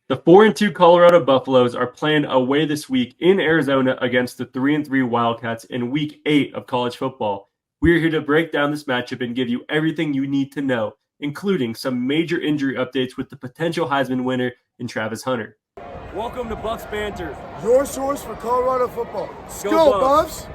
The 4-2 Colorado Buffaloes are playing away this week in Arizona against the 3-3 Wildcats in Week 8 of college football. We are here to break down this matchup and give you everything you need to know, including some major injury updates with the potential Heisman winner in Travis Hunter. Welcome to Buffs Banter, your source for Colorado football. Go Buffs!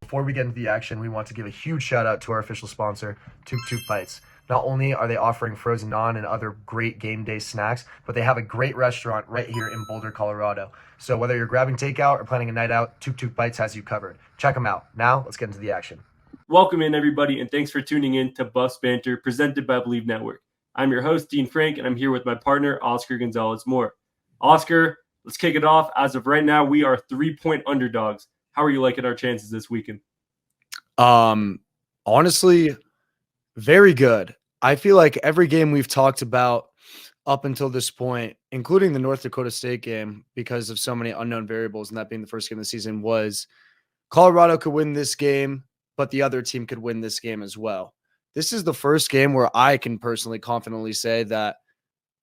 Before we get into the action, we want to give a huge shout out to our official sponsor, Tuk Tuk Bites. Not only are they offering frozen naan and other great game day snacks, but they have a great restaurant right here in Boulder, Colorado. So whether you're grabbing takeout or planning a night out, Tuk Tuk Bites has you covered. Check them out. Now, let's get into the action. Welcome in, everybody, and thanks for tuning in to Buffs Banter, presented by Believe Network. I'm your host, Dean Frank, and I'm here with my partner, Oscar Gonzalez-Moore. Oscar, let's kick it off. As of right now, we are 3-point underdogs. How are you liking our chances this weekend? Honestly, very good. I feel like every game we've talked about up until this point, including the North Dakota State game, because of so many unknown variables, and that being the first game of the season, was Colorado could win this game, but the other team could win this game as well. This is the first game where I can personally confidently say that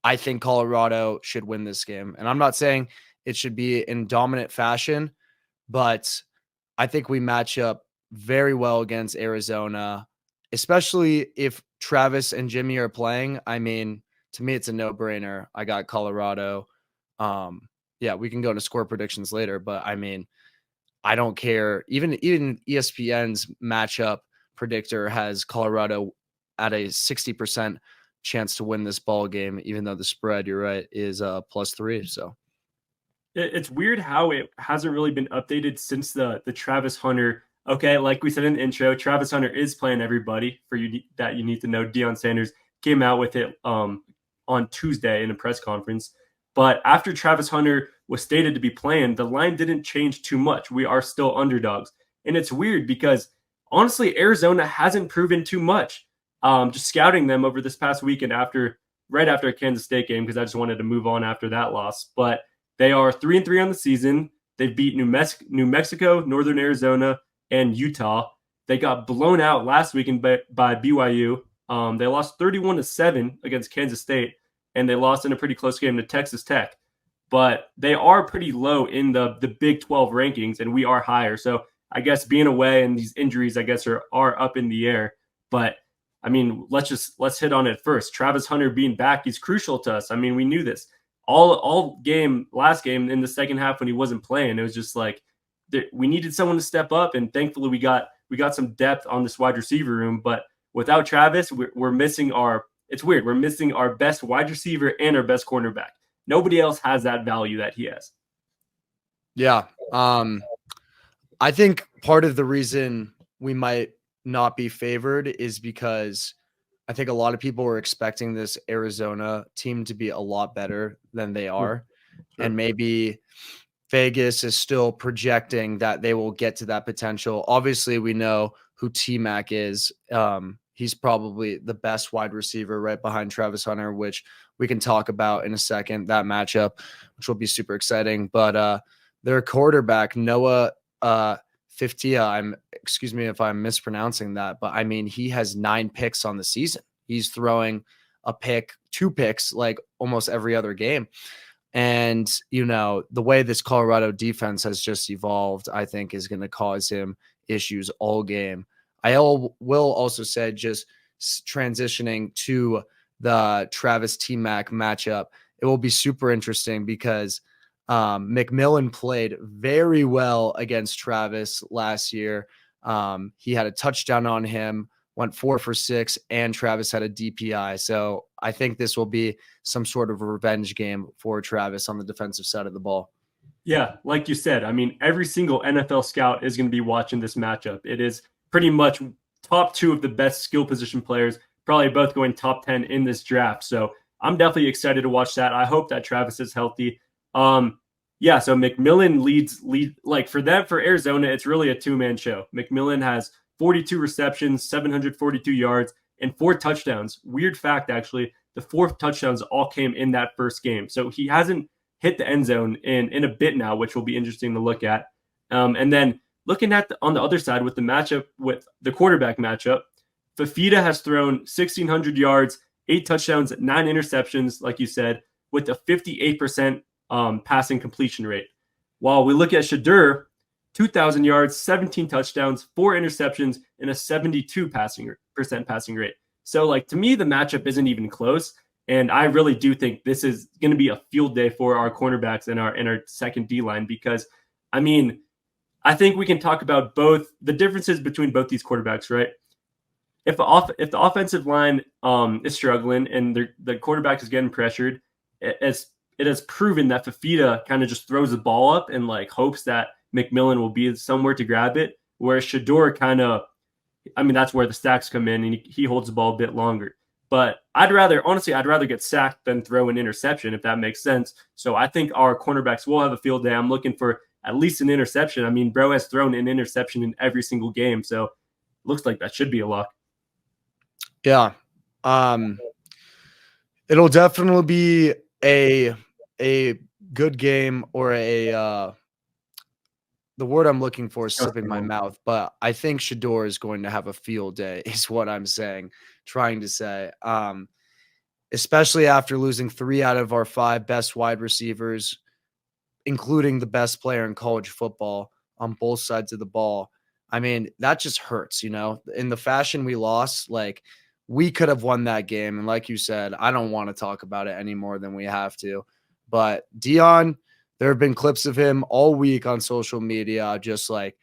I think Colorado should win this game. And I'm not saying it should be in dominant fashion, but I think we match up very well against Arizona, especially if Travis and Jimmy are playing. I mean, to me, it's a no-brainer. I got Colorado. Yeah, we can go into score predictions later, but I mean, I don't care. Even ESPN's matchup predictor has Colorado at a 60% chance to win this ball game, even though the spread, you're right, is +3. So it's weird how it hasn't really been updated since the Travis Hunter. Okay, like we said in the intro, Travis Hunter is playing everybody for you that you need to know. Deion Sanders came out with it on Tuesday in a press conference. But after Travis Hunter was stated to be playing, the line didn't change too much. We are still underdogs. And it's weird because, honestly, Arizona hasn't proven too much. Just scouting them over this past weekend right after a Kansas State game, because I just wanted to move on after that loss. But they are 3-3 on the season. They've beat New Mexico, Northern Arizona, and Utah. They got blown out last weekend by BYU. They lost 31-7 against Kansas State, and they lost in a pretty close game to Texas Tech. But they are pretty low in the Big 12 rankings, and we are higher. So I guess being away and these injuries, I guess, are up in the air. But I mean, let's hit on it first. Travis Hunter being back, he's crucial to us. I mean, we knew this last game in the second half when he wasn't playing. It was just like we needed someone to step up, and thankfully we got some depth on this wide receiver room. But without Travis, we're missing it's weird. We're missing our best wide receiver and our best cornerback. Nobody else has that value that he has. Yeah. I think part of the reason we might not be favored is because I think a lot of people were expecting this Arizona team to be a lot better than they are. Sure. And maybe Vegas is still projecting that they will get to that potential. Obviously, we know who T-Mac is. He's probably the best wide receiver right behind Travis Hunter, which we can talk about in a second, that matchup, which will be super exciting. But their quarterback, Noah Fiftia, excuse me if I'm mispronouncing that, but I mean, he has 9 picks on the season. He's throwing a pick, 2 picks, like almost every other game. And, you know, the way this Colorado defense has just evolved, I think is going to cause him issues all game. Will also say, just transitioning to the Travis T-Mac matchup, it will be super interesting because McMillan played very well against Travis last year. He had a touchdown on him, went 4 for 6, and Travis had a DPI. So I think this will be some sort of a revenge game for Travis on the defensive side of the ball. Yeah, like you said, I mean, every single NFL scout is going to be watching this matchup. It is pretty much top 2 of the best skill position players, probably both going top 10 in this draft. So I'm definitely excited to watch that. I hope that Travis is healthy. Yeah, so McMillan leads like for Arizona, it's really a 2-man show. McMillan has 42 receptions, 742 yards, and 4 touchdowns. Weird fact, actually, the 4 touchdowns all came in that first game. So he hasn't hit the end zone in a bit now, which will be interesting to look at. And then looking at on the other side with the matchup, with the quarterback matchup, Fafita has thrown 1,600 yards, 8 touchdowns, 9 interceptions, like you said, with a 58% passing completion rate. While we look at Shedeur, 2,000 yards, 17 touchdowns, 4 interceptions, and a 72% passing rate. So, like, to me, the matchup isn't even close. And I really do think this is going to be a field day for our cornerbacks and our second D line because, I mean, I think we can talk about both the differences between both these quarterbacks, right? If the offensive line is struggling and the quarterback is getting pressured, it has proven that Fafita kind of just throws the ball up and like hopes that McMillan will be somewhere to grab it, whereas Shedeur kind of, I mean, that's where the stacks come in and he holds the ball a bit longer. But I'd rather get sacked than throw an interception, if that makes sense. So I think our cornerbacks will have a field day. I'm looking for at least an interception. I mean, Bro has thrown an interception in every single game, so it looks like that should be a lock. Yeah. It'll definitely be a good game or the word I'm looking for is slipping my mouth, but I think Shedeur is going to have a field day is what I'm trying to say. Especially after losing 3 out of our 5 best wide receivers, including the best player in college football on both sides of the ball. I mean, that just hurts, in the fashion we lost, like we could have won that game. And like you said, I don't want to talk about it any more than we have to, but Deion, there have been clips of him all week on social media, just like,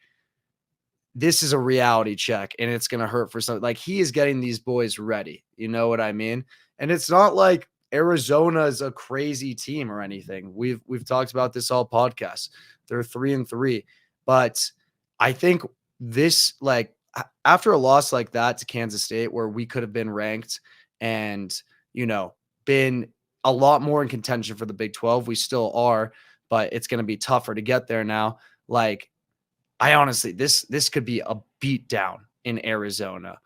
this is a reality check and it's going to hurt for some, like he is getting these boys ready. You know what I mean? And it's not like Arizona is a crazy team or anything. We've talked about this all podcast. They're 3-3, but I think this, like after a loss like that to Kansas State, where we could have been ranked and, been a lot more in contention for the Big 12, we still are, but it's going to be tougher to get there now. Like, I honestly, this could be a beat down in Arizona.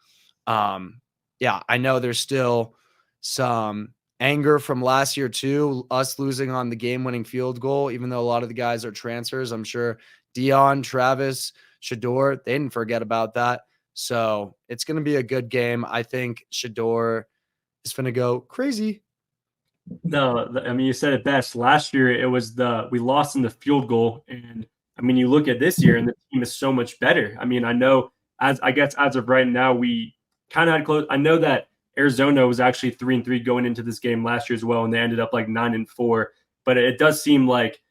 Yeah, I know there's still some anger from last year too, us losing on the game-winning field goal, even though a lot of the guys are transfers. I'm sure Deion, Travis, Shedeur, they didn't forget about that. So it's going to be a good game. I think Shedeur is going to go crazy. No, I mean, you said it best. Last year, we lost in the field goal. And I mean, you look at this year and the team is so much better. I mean, I know as of right now, we kind of had close. I know that Arizona was actually 3-3 going into this game last year as well. And they ended up like 9-4, but it does seem like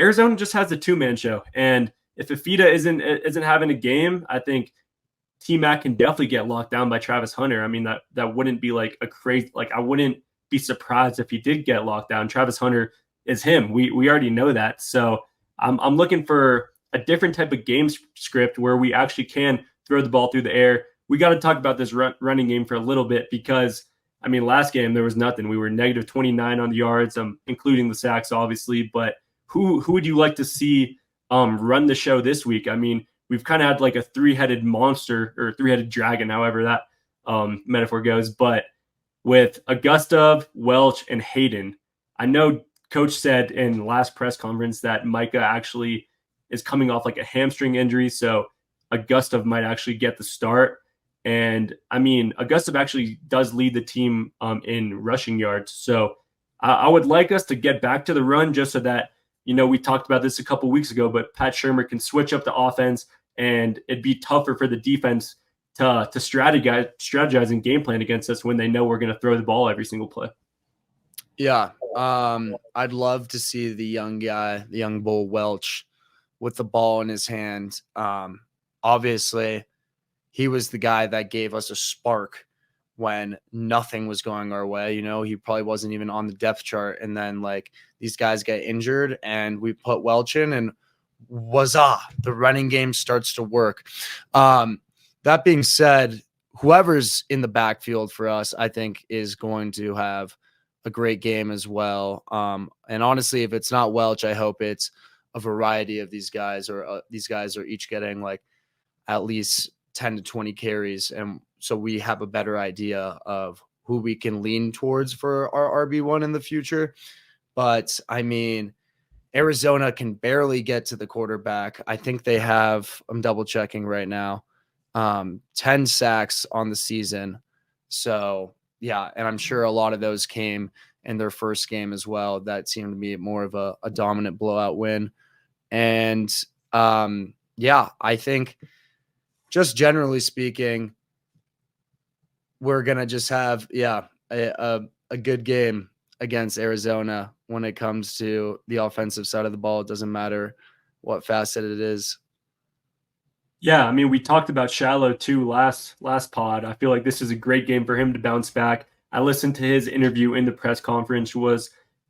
Arizona just has a 2-man show. And if Fafita isn't having a game, I think T-Mac can definitely get locked down by Travis Hunter. I mean, that wouldn't be like a crazy, like I wouldn't be surprised if he did get locked down. Travis Hunter is him. We already know that. So I'm looking for a different type of game script where we actually can throw the ball through the air. We got to talk about this running game for a little bit because, I mean, last game there was nothing. We were negative 29 on the yards, including the sacks, obviously. But who would you like to see run the show this week? I mean, we've kind of had like a 3-headed monster or 3-headed dragon, however that metaphor goes. But with Augustov, Welch, and Hayden, I know Coach said in the last press conference that Micah actually is coming off like a hamstring injury, so Augustov might actually get the start. And I mean, Augustov actually does lead the team in rushing yards. So I would like us to get back to the run just so that, we talked about this a couple weeks ago, but Pat Shurmur can switch up the offense and it'd be tougher for the defense to strategize and game plan against us when they know we're going to throw the ball every single play. Yeah. I'd love to see the young guy, the young bull Welch with the ball in his hand. Obviously he was the guy that gave us a spark when nothing was going our way. He probably wasn't even on the depth chart. And then like these guys get injured and we put Welch in and the running game starts to work. That being said, whoever's in the backfield for us, I think is going to have a great game as well. And honestly, if it's not Welch, I hope it's a variety of these guys, or these guys are each getting like at least 10 to 20 carries. And so we have a better idea of who we can lean towards for our RB1 in the future. But I mean, Arizona can barely get to the quarterback. I think they have, I'm double checking right now. 10 sacks on the season. So yeah, and I'm sure a lot of those came in their first game as well. That seemed to be more of a dominant blowout win. And yeah, I think just generally speaking, we're gonna just have a good game against Arizona when it comes to the offensive side of the ball. It doesn't matter what facet it is. Yeah, I mean, we talked about Shallow too last pod. I feel like this is a great game for him to bounce back. I listened to his interview in the press conference.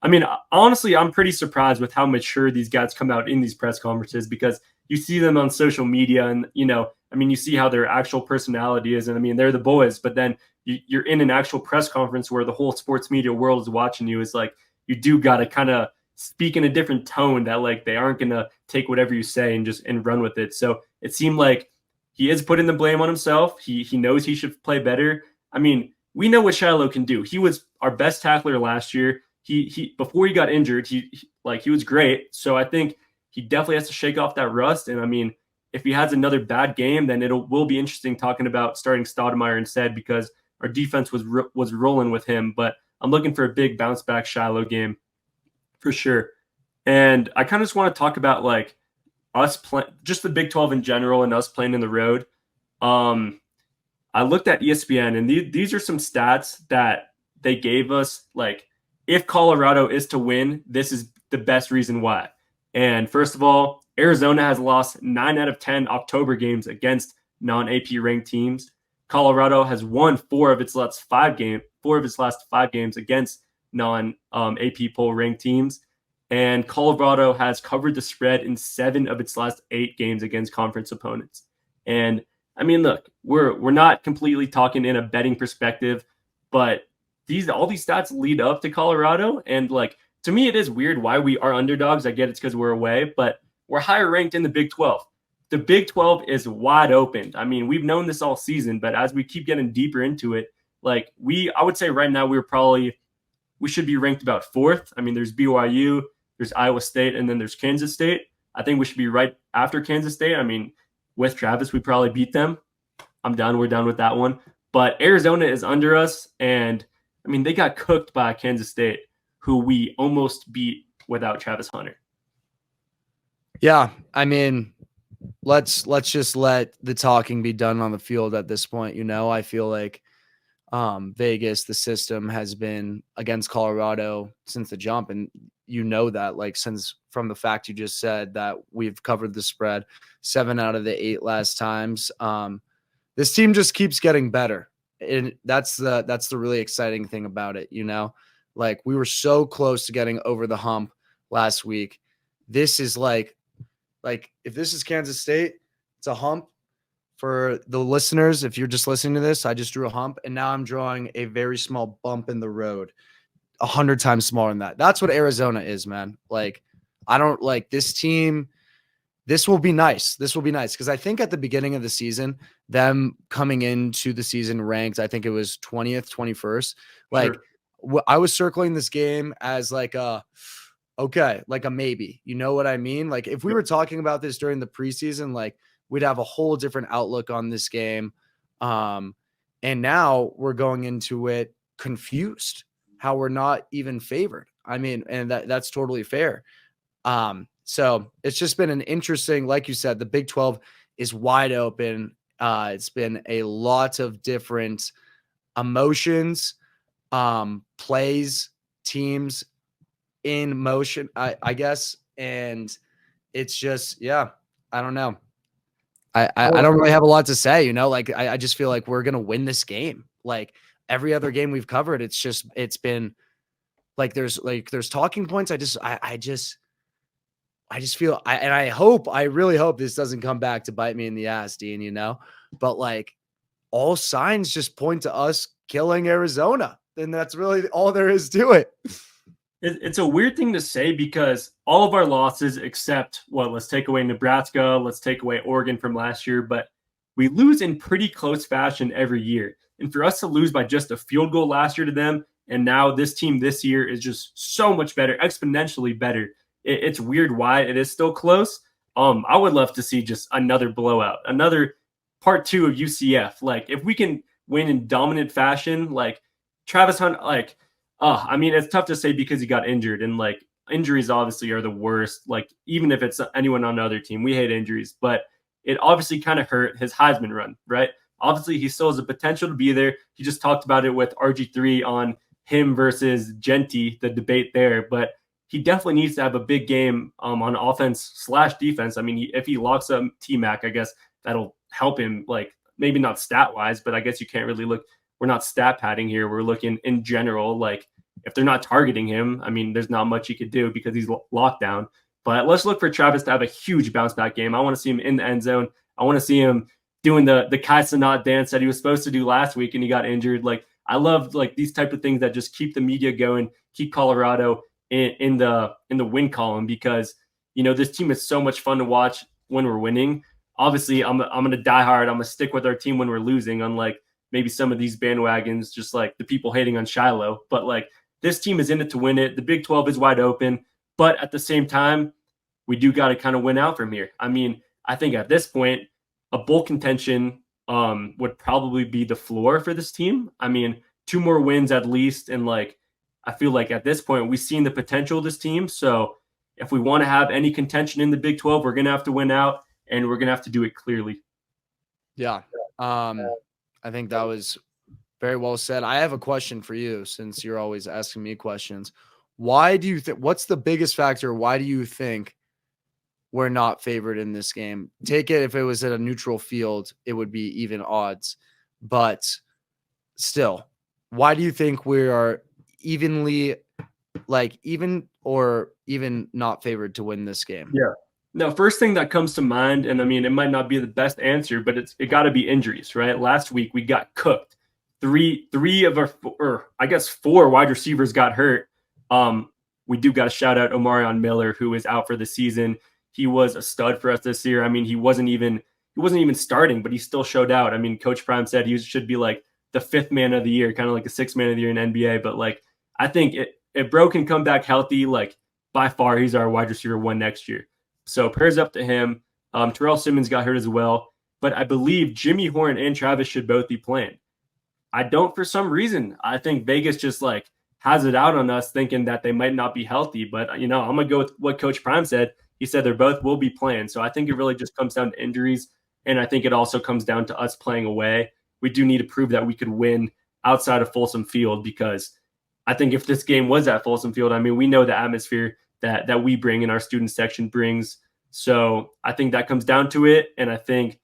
I mean, honestly, I'm pretty surprised with how mature these guys come out in these press conferences, because you see them on social media and, I mean, you see how their actual personality is. And I mean, they're the boys, but then you're in an actual press conference where the whole sports media world is watching you. It's like, you do got to kind of speak in a different tone, that like they aren't going to take whatever you say and run with it. So it seemed like he is putting the blame on himself. He knows he should play better. I mean, we know what Shiloh can do. He was our best tackler last year. He before he got injured, he was great. So I think he definitely has to shake off that rust. And I mean, if he has another bad game, then will be interesting talking about starting Stoudemire instead, because our defense was rolling with him. But I'm looking for a big bounce back Shiloh game for sure. And I kind of just want to talk about like us playing, just the Big 12 in general, and us playing in the road. I looked at ESPN, and these are some stats that they gave us. Like, if Colorado is to win, this is the best reason why. And first of all, Arizona has lost 9 out of 10 October games against non-AP ranked teams. Colorado has won 4 of its last 5 games against non-AP poll ranked teams. And Colorado has covered the spread in 7 of its last 8 games against conference opponents. And I mean, look, we're not completely talking in a betting perspective, but all these stats lead up to Colorado. And like, to me, it is weird why we are underdogs. I get it's because we're away, but we're higher ranked in the Big 12. The Big 12 is wide open. I mean, we've known this all season, but as we keep getting deeper into it, like I would say right now we should be ranked about 4th. I mean, there's BYU, there's Iowa State, and then there's Kansas State. I think we should be right after Kansas State. I mean, with Travis, we probably beat them. We're done with that one. But Arizona is under us, and I mean, they got cooked by Kansas State, who we almost beat without Travis Hunter. Yeah, I mean, let's just let the talking be done on the field at this point. I feel like Vegas, the system has been against Colorado since the jump, and that, like, since from the fact you just said that we've covered the spread 7 out of the 8 last times. This team just keeps getting better, and that's the really exciting thing about it. Like, we were so close to getting over the hump last week. This is like if this is Kansas State, it's a hump. For the listeners, if you're just listening to this, I just drew a hump, and now I'm drawing a very small bump in the road, 100 times smaller than that. That's what Arizona is, man. Like, I don't like this team. This will be nice. Because I think at the beginning of the season, them coming into the season ranked, I think it was 20th, 21st. Like, sure. I was circling this game as like a maybe. You know what I mean? Like, if we were talking about this during the preseason, like, we'd have a whole different outlook on this game. And now we're going into it confused, how we're not even favored. I mean, and that's totally fair. So it's just been an interesting, like you said, the Big 12 is wide open. It's been a lot of different emotions, plays, teams in motion, I guess. And it's just, yeah, I don't know. I don't really have a lot to say, like, I just feel like we're going to win this game. Like, every other game we've covered, it's been like, there's talking points. I just feel, I really hope this doesn't come back to bite me in the ass, Dean, but like, all signs just point to us killing Arizona. And that's really all there is to it. It's a weird thing to say, because all of our losses, except let's take away Nebraska, let's take away Oregon from last year, but we lose in pretty close fashion every year. And for us to lose by just a field goal last year to them, and now this team this year is just so much better, exponentially better. It's weird why it is still close. I would love to see just another blowout, another part 2 of UCF. Like if we can win in dominant fashion, like Travis Hunter, like, I mean, it's tough to say because he got injured, and like injuries obviously are the worst. Like even if it's anyone on the other team, we hate injuries, but it obviously kind of hurt his Heisman run, right? Obviously, he still has the potential to be there. He just talked about it with RG3 on him versus Genty, the debate there, but he definitely needs to have a big game on offense/defense. I mean, if he locks up T-Mac, I guess that'll help him, like maybe not stat-wise, but I guess you can't really look. We're not stat padding here. We're looking in general. Like if they're not targeting him, I mean, there's not much he could do because he's locked down. But let's look for Travis to have a huge bounce back game. I want to see him in the end zone. I want to see him doing the Kai Cenat dance that he was supposed to do last week and he got injured. Like I love like these type of things that just keep the media going, keep Colorado in the win column, because this team is so much fun to watch when we're winning. Obviously, I'm gonna die hard. I'm gonna stick with our team when we're losing, unlike maybe some of these bandwagons, just like the people hating on Shiloh. But like this team is in it to win it. The Big 12 is wide open, but at the same time, we do got to kind of win out from here. I mean, I think at this point, a bowl contention would probably be the floor for this team. I mean, 2 more wins at least, and like I feel like at this point we've seen the potential of this team. So if we want to have any contention in the Big 12, we're gonna have to win out, and we're gonna have to do it clearly. Yeah, I think that was very well said. I have a question for you, since you're always asking me questions. Why do you think? What's the biggest factor? Why do you think we're not favored in this game? Take it if it was at a neutral field, it would be even odds. But still, why do you think we are evenly, like even or even not favored to win this game? Yeah. No, first thing that comes to mind, and I mean, it might not be the best answer, but it got to be injuries, right? Last week we got cooked. Three of our, or I guess 4 wide receivers got hurt. We do got to shout out Omarion Miller, who is out for the season. He was a stud for us this year. I mean, he wasn't even starting, but he still showed out. I mean, Coach Prime said he should be like the 5th man of the year, kind of like a 6th man of the year in NBA. But like, I think if Bro can come back healthy, like by far he's our wide receiver 1 next year. So prayers up to him. Terrell Simmons got hurt as well, but I believe Jimmy Horn and Travis should both be playing. I don't for some reason. I think Vegas just like has it out on us, thinking that they might not be healthy. But I'm gonna go with what Coach Prime said. He said they're both will be playing. So I think it really just comes down to injuries, and I think it also comes down to us playing away. We do need to prove that we could win outside of Folsom Field, because I think if this game was at Folsom Field, I mean, we know the atmosphere that we bring and our student section brings. So I think that comes down to it. And I think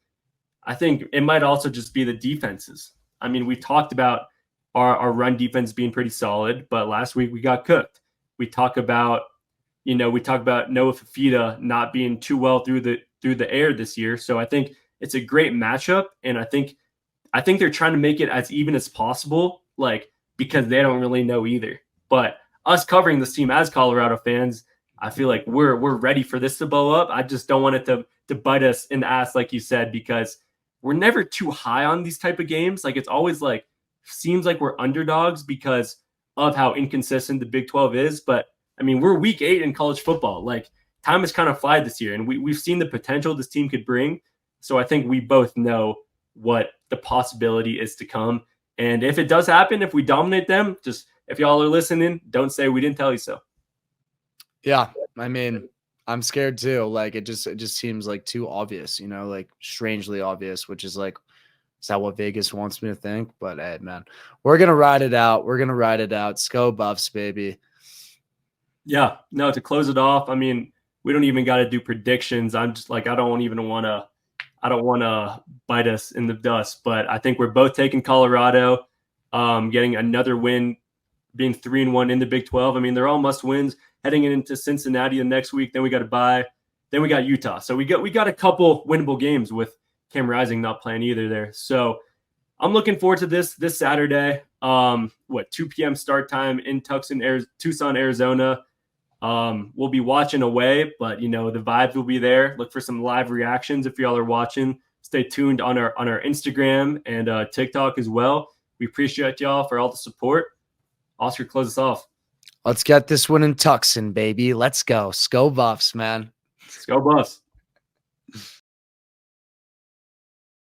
it might also just be the defenses. I mean, we talked about our run defense being pretty solid, but last week we got cooked. We talk about Noah Fafita not being too well through the air this year. So I think it's a great matchup. And I think they're trying to make it as even as possible, like, because they don't really know either. But us covering this team as Colorado fans, I feel like we're ready for this to blow up. I just don't want it to bite us in the ass, like you said, because we're never too high on these type of games. Like it's always like seems like we're underdogs because of how inconsistent the Big 12 is. But I mean, we're week 8 in college football. Like time has kind of flied this year, and we've seen the potential this team could bring. So I think we both know what the possibility is to come. And if it does happen, if we dominate them, just if y'all are listening, don't say we didn't tell you so. Yeah, I mean, I'm scared too. Like it just seems like too obvious, like strangely obvious, which is like, is that what Vegas wants me to think? But hey, man, we're gonna ride it out. Go Buffs, baby. Yeah, no, to close it off, I mean, we don't even got to do predictions. I'm just like, I don't want to bite us in the dust, but I think we're both taking Colorado, getting another win, being 3-1 in the Big 12. I mean, they're all must wins heading into Cincinnati the next week. Then we got to bye. Then we got Utah. So we got a couple winnable games with Cam Rising not playing either there. So I'm looking forward to this Saturday. 2 p.m. start time in Tucson, Arizona. We'll be watching away, but the vibes will be there. Look for some live reactions if y'all are watching. Stay tuned on our Instagram and TikTok as well. We appreciate y'all for all the support. Oscar, close us off. Let's get this one in Tucson, baby. Let's go. Go Buffs, man. Let's go Buffs.